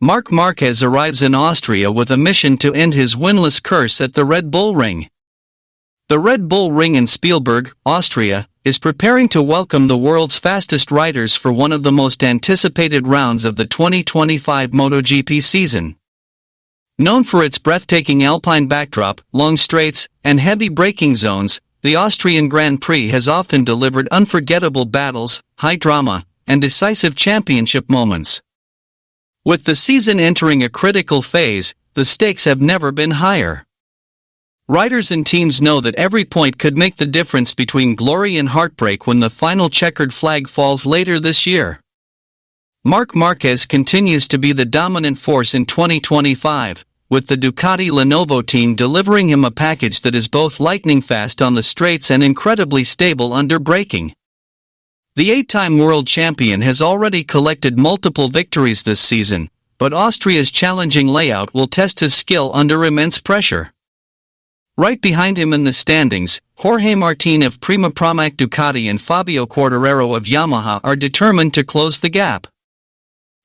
Marc Márquez arrives in Austria with a mission to end his winless curse at the Red Bull Ring. The Red Bull Ring in Spielberg, Austria, is preparing to welcome the world's fastest riders for one of the most anticipated rounds of the 2025 MotoGP season. Known for its breathtaking alpine backdrop, long straights, and heavy braking zones, the Austrian Grand Prix has often delivered unforgettable battles, high drama, and decisive championship moments. With the season entering a critical phase, the stakes have never been higher. Riders and teams know that every point could make the difference between glory and heartbreak when the final checkered flag falls later this year. Marc Márquez continues to be the dominant force in 2025, with the Ducati Lenovo team delivering him a package that is both lightning fast on the straights and incredibly stable under braking. The 8-time world champion has already collected multiple victories this season, but Austria's challenging layout will test his skill under immense pressure. Right behind him in the standings, Jorge Martin of Prima Pramac Ducati and Fabio Quartararo of Yamaha are determined to close the gap.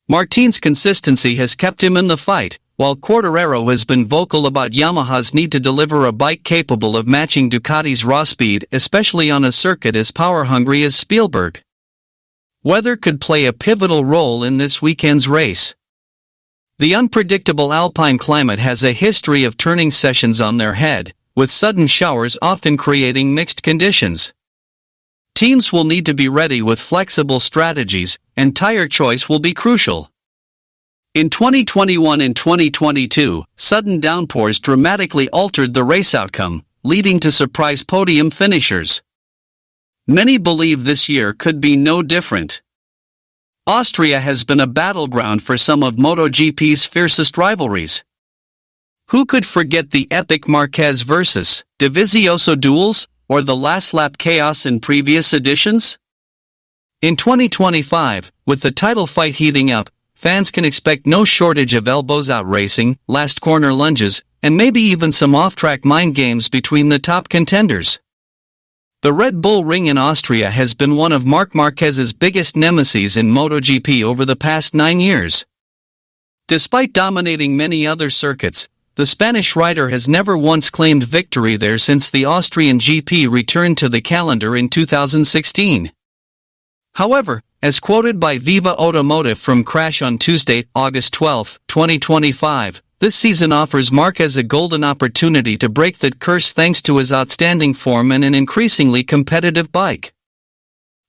Martin's consistency has kept him in the fight, while Quartararo has been vocal about Yamaha's need to deliver a bike capable of matching Ducati's raw speed, especially on a circuit as power-hungry as Spielberg. Weather could play a pivotal role in this weekend's race. The unpredictable alpine climate has a history of turning sessions on their head, with sudden showers often creating mixed conditions. Teams will need to be ready with flexible strategies, and tire choice will be crucial. In 2021 and 2022, sudden downpours dramatically altered the race outcome, leading to surprise podium finishers. Many believe this year could be no different. Austria has been a battleground for some of MotoGP's fiercest rivalries. Who could forget the epic Márquez vs. Dovizioso duels, or the last-lap chaos in previous editions? In 2025, with the title fight heating up, fans can expect no shortage of elbows-out racing, last-corner lunges, and maybe even some off-track mind games between the top contenders. The Red Bull Ring in Austria has been one of Marc Márquez's biggest nemeses in MotoGP over the past 9 years. Despite dominating many other circuits, the Spanish rider has never once claimed victory there since the Austrian GP returned to the calendar in 2016. However, as quoted by Viva Automotive from Crash on Tuesday, August 12, 2025, this season offers Márquez a golden opportunity to break that curse thanks to his outstanding form and an increasingly competitive bike.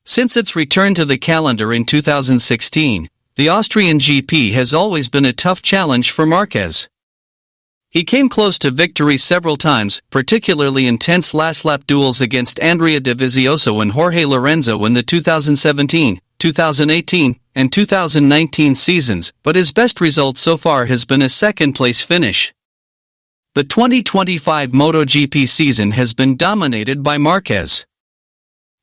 Since its return to the calendar in 2016, the Austrian GP has always been a tough challenge for Márquez. He came close to victory several times, particularly intense last-lap duels against Andrea Dovizioso and Jorge Lorenzo in the 2017, 2018, and 2019 seasons, but his best result so far has been a second-place finish. The 2025 MotoGP season has been dominated by Márquez.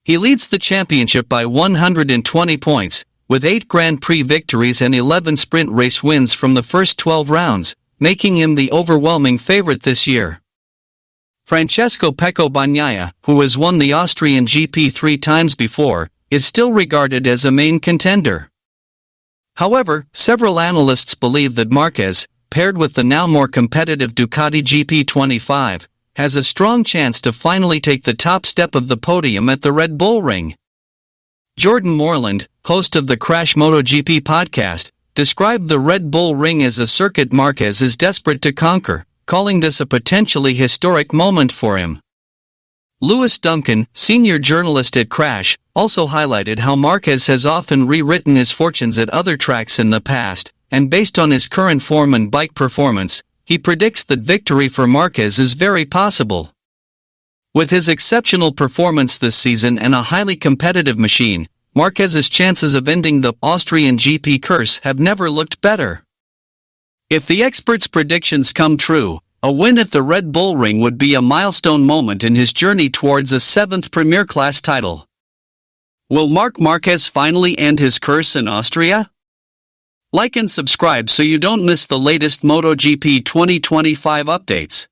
He leads the championship by 120 points, with 8 Grand Prix victories and 11 sprint race wins from the first 12 rounds, making him the overwhelming favorite this year. Francesco Pecco Bagnaia, who has won the Austrian GP 3 times before, is still regarded as a main contender. However, several analysts believe that Márquez, paired with the now more competitive Ducati GP25, has a strong chance to finally take the top step of the podium at the Red Bull Ring. Jordan Moreland, host of the Crash MotoGP podcast, described the Red Bull Ring as a circuit Márquez is desperate to conquer, calling this a potentially historic moment for him. Lewis Duncan, senior journalist at Crash, also highlighted how Márquez has often rewritten his fortunes at other tracks in the past, and based on his current form and bike performance, he predicts that victory for Márquez is very possible. With his exceptional performance this season and a highly competitive machine, Márquez's chances of ending the Austrian GP curse have never looked better. If the experts' predictions come true, a win at the Red Bull Ring would be a milestone moment in his journey towards a 7th Premier Class title. Will Marc Márquez finally end his curse in Austria? Like and subscribe so you don't miss the latest MotoGP 2025 updates.